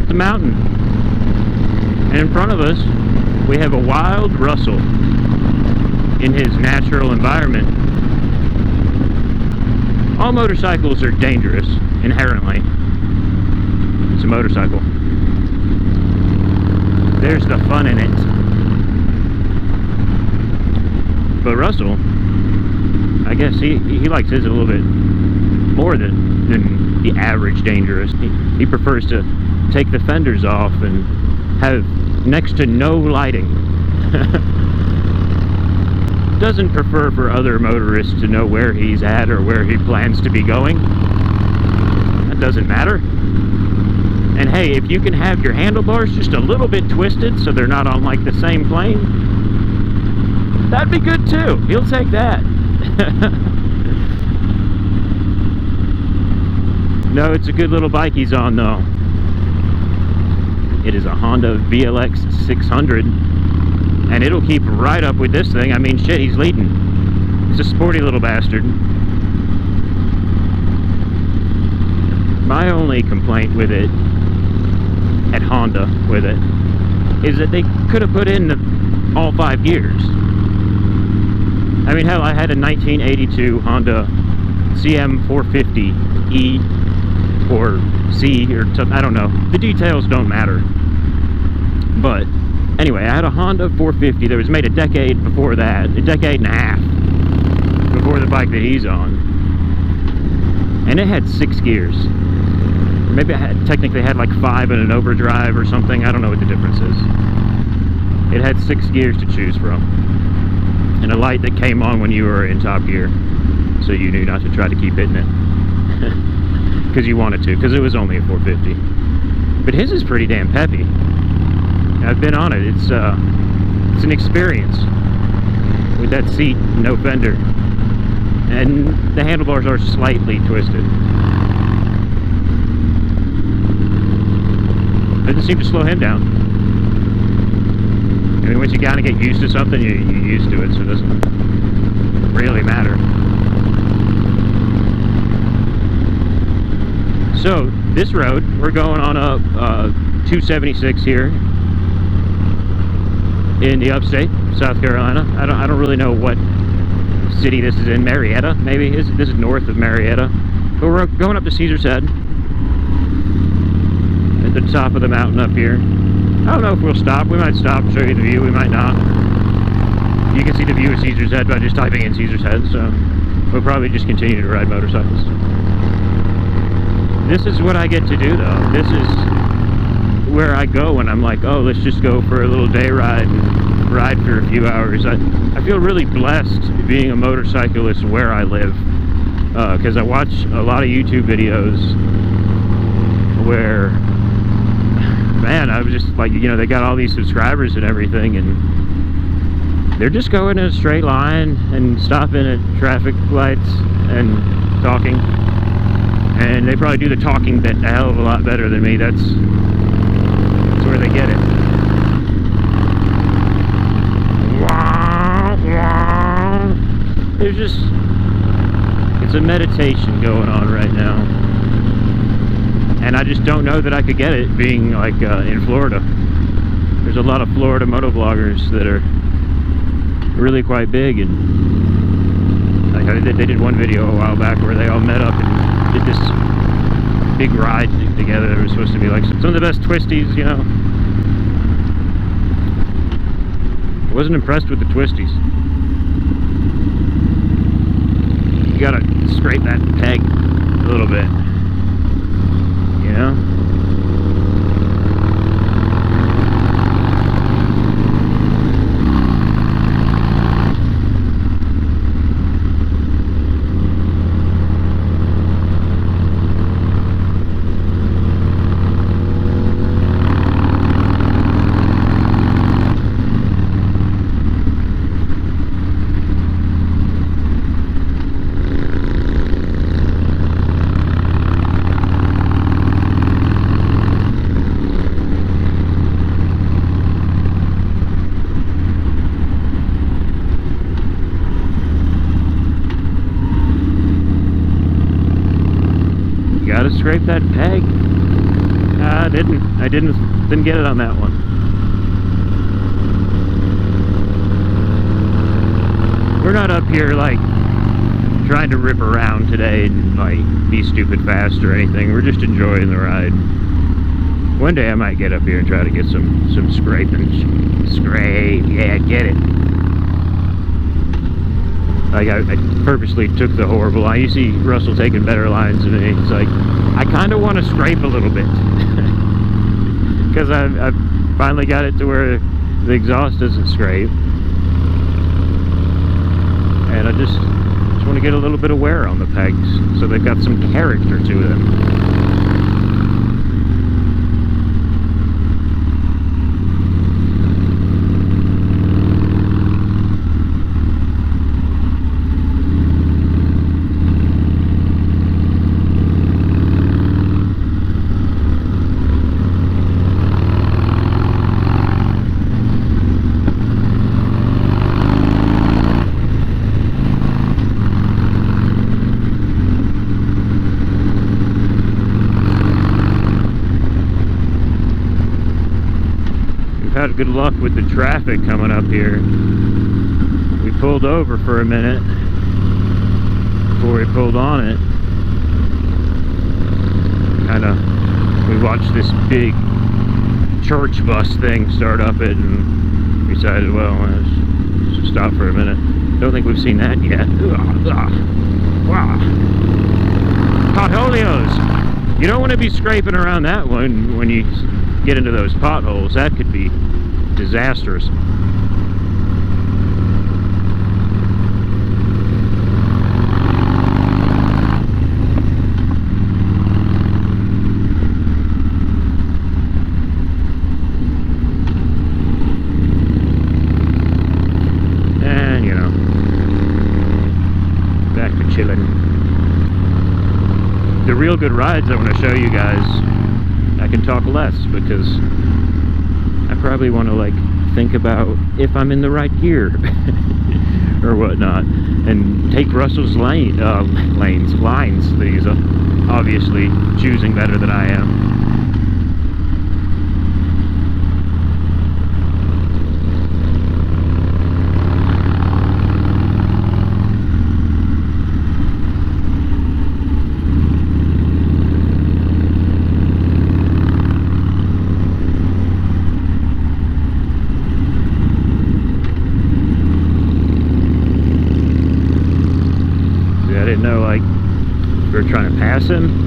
up the mountain. And in front of us, we have a wild Russell in his natural environment. All motorcycles are dangerous, inherently. It's a motorcycle. There's the fun in it. But Russell, I guess he likes his a little bit more than the average dangerous. He prefers to take the fenders off and have next to no lighting. Doesn't prefer for other motorists to know where he's at or where he plans to be going. That doesn't matter. And hey, if you can have your handlebars just a little bit twisted so they're not on like the same plane, that'd be good too. He'll take that. No, it's a good little bike he's on though. It is a Honda VLX 600, and it'll keep right up with this thing. I mean, shit, he's leading. He's a sporty little bastard. My only complaint with it, at Honda with it, is that they could have put in all 5 gears. I mean, hell, I had a 1982 Honda CM450E or C or something, I don't know. The details don't matter. But anyway, I had a Honda 450 that was made a decade before that, a decade and a half before the bike that he's on. And it had 6 gears. Maybe I technically had like 5 in an overdrive or something. I don't know what the difference is. It had 6 gears to choose from. And a light that came on when you were in top gear. So you knew not to try to keep hitting it. Because you wanted to, because it was only a 450. But his is pretty damn peppy. I've been on it. It's an experience with that seat, no fender, and the handlebars are slightly twisted. Doesn't seem to slow him down. I mean, once you kind of get used to something, you're used to it, so it doesn't really matter. So this road, we're going on a 276 here in the upstate, South Carolina. I don't really know what city this is in. Marietta, maybe. This is north of Marietta. But we're going up to Caesar's Head at the top of the mountain up here. I don't know if we'll stop. We might stop and show you the view. We might not. You can see the view of Caesar's Head by just typing in Caesar's Head. So we'll probably just continue to ride motorcycles. This is what I get to do, though. This is where I go when I'm like, oh, let's just go for a little day ride and ride for a few hours. I feel really blessed being a motorcyclist where I live, because I watch a lot of YouTube videos where, man, I was just like, you know, they got all these subscribers and everything, and they're just going in a straight line and stopping at traffic lights and talking. And they probably do the talking bit a hell of a lot better than me. That's where they get it. There's just, it's a meditation going on right now. And I just don't know that I could get it being like in Florida. There's a lot of Florida motovloggers that are really quite big, and like they did one video a while back where they all met up and did this big ride together. It was supposed to be like some of the best twisties, you know. I wasn't impressed with the twisties. You gotta scrape that peg a little bit, you know. Gotta scrape that peg. I didn't get it on that one. We're not up here like trying to rip around today and like be stupid fast or anything. We're just enjoying the ride. One day I might get up here and try to get some scraping. Scrape, yeah, get it. Like I purposely took the horrible line. You see Russell taking better lines than me. It's like, I kind of want to scrape a little bit. Because I've finally got it to where the exhaust doesn't scrape. And I just want to get a little bit of wear on the pegs so they've got some character to them. Had good luck with the traffic coming up here. We pulled over for a minute before we pulled on it. We watched this big church bus thing start up it and decided, well, let's stop for a minute. Don't think we've seen that yet. Wow. Potholes! You don't want to be scraping around that one when you get into those potholes. That could be disastrous. And, you know, back to chilling. The real good rides I want to show you guys, I can talk less because I probably want to like think about if I'm in the right gear or whatnot, and take Russell's lines that he's obviously choosing better than I am. I didn't know, like, we were trying to pass him.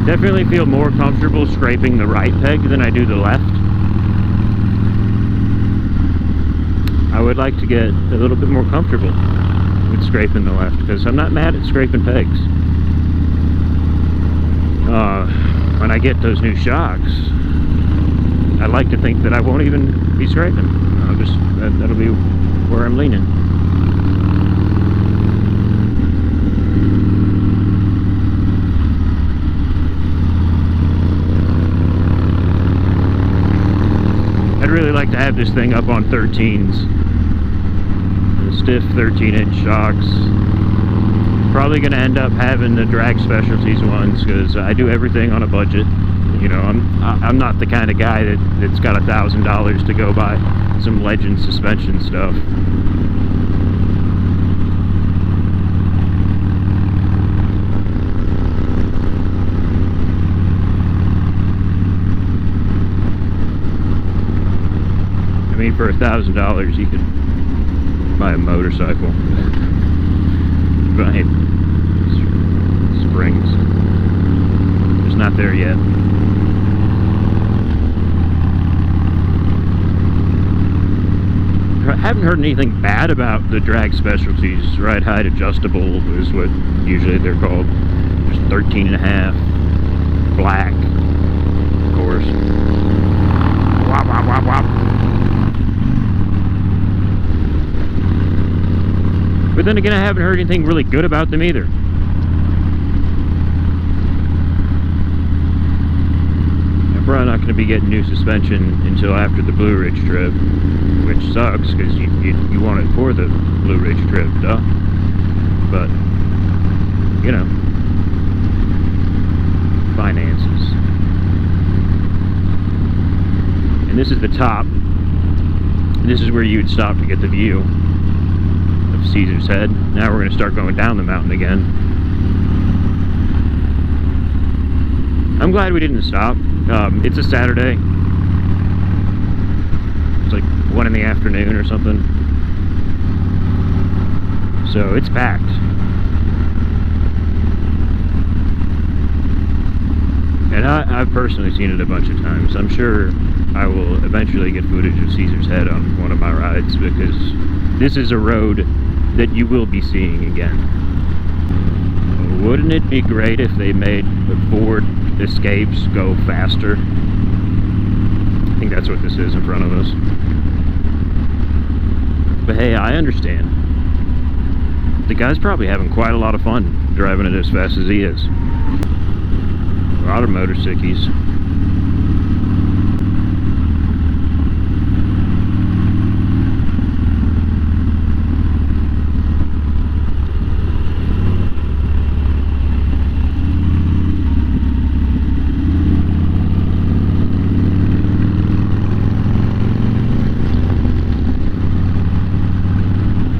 Definitely feel more comfortable scraping the right peg than I do the left. I would like to get a little bit more comfortable with scraping the left because I'm not mad at scraping pegs. When I get those new shocks, I like to think that I won't even be scraping. That'll be where I'm leaning. I'd really like to have this thing up on 13s. The stiff 13-inch shocks. Probably going to end up having the Drag Specialties ones because I do everything on a budget. You know, I'm not the kind of guy that's got $1,000 to go buy some Legend suspension stuff. I mean, for $1,000 you could buy a motorcycle. Buy springs. It's not there yet. I haven't heard anything bad about the Drag Specialties. Ride height adjustable is what usually they're called. Just 13.5, black. of course. Wop, wop, wop, wop. But then again, I haven't heard anything really good about them either. I'm probably not going to be getting new suspension until after the Blue Ridge trip, which sucks because you want it for the Blue Ridge trip, duh. But, you know, finances. And this is the top. This is where you would stop to get the view of Caesar's Head. Now we're going to start going down the mountain again. I'm glad we didn't stop. It's a Saturday. It's like 1 in the afternoon or something. So it's packed. And I've personally seen it a bunch of times. I'm sure I will eventually get footage of Caesar's Head on one of my rides, because this is a road that you will be seeing again. Wouldn't it be great if they made the Ford Escapes go faster? I think that's what this is in front of us. But hey, I understand. The guy's probably having quite a lot of fun driving it as fast as he is. A lot of motorcycles.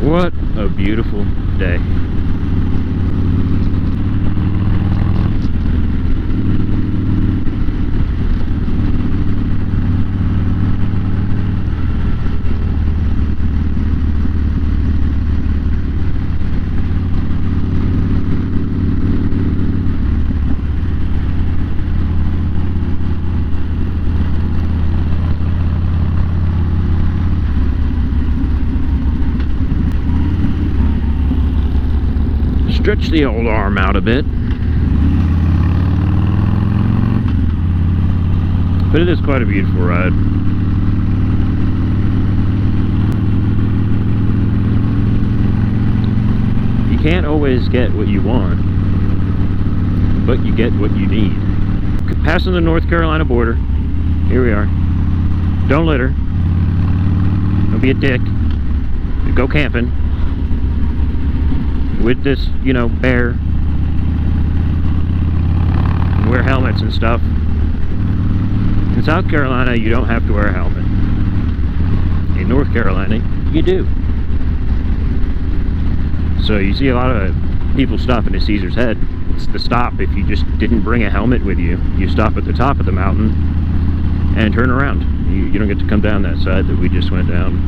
What a beautiful day. Stretch the old arm out a bit. But it is quite a beautiful ride. You can't always get what you want, but you get what you need. Passing the North Carolina border. Here we are. Don't litter. Don't be a dick. Go camping with this, you know, bear. Wear helmets and stuff. In South Carolina, you don't have to wear a helmet. In North Carolina, you do. So you see a lot of people stopping at Caesar's Head. It's the stop if you just didn't bring a helmet with you. You stop at the top of the mountain and turn around. You don't get to come down that side that we just went down.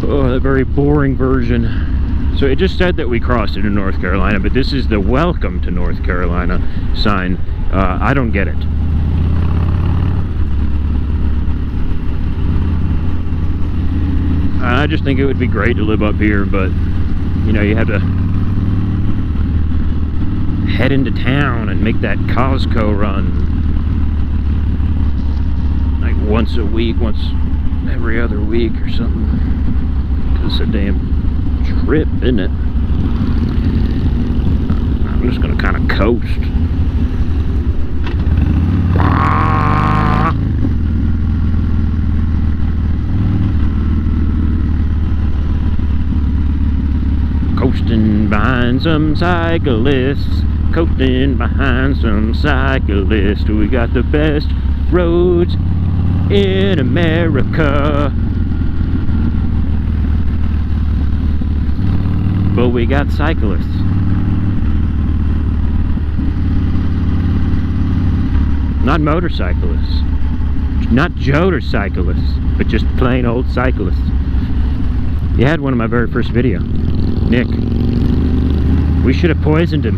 Oh, that very boring version. So it just said that we crossed into North Carolina, but this is the Welcome to North Carolina sign. I don't get it. I just think it would be great to live up here, but, you know, you have to head into town and make that Costco run. Like once a week, once every other week or something. It's a damn trip, isn't it? I'm just gonna kind of coast. Coasting behind some cyclists, coasting behind some cyclists. We got the best roads in America. But we got cyclists. Not motorcyclists. Not jotorcyclists, but just plain old cyclists. You had one in my very first video. Nick. We should have poisoned him.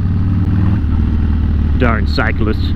Darn cyclists.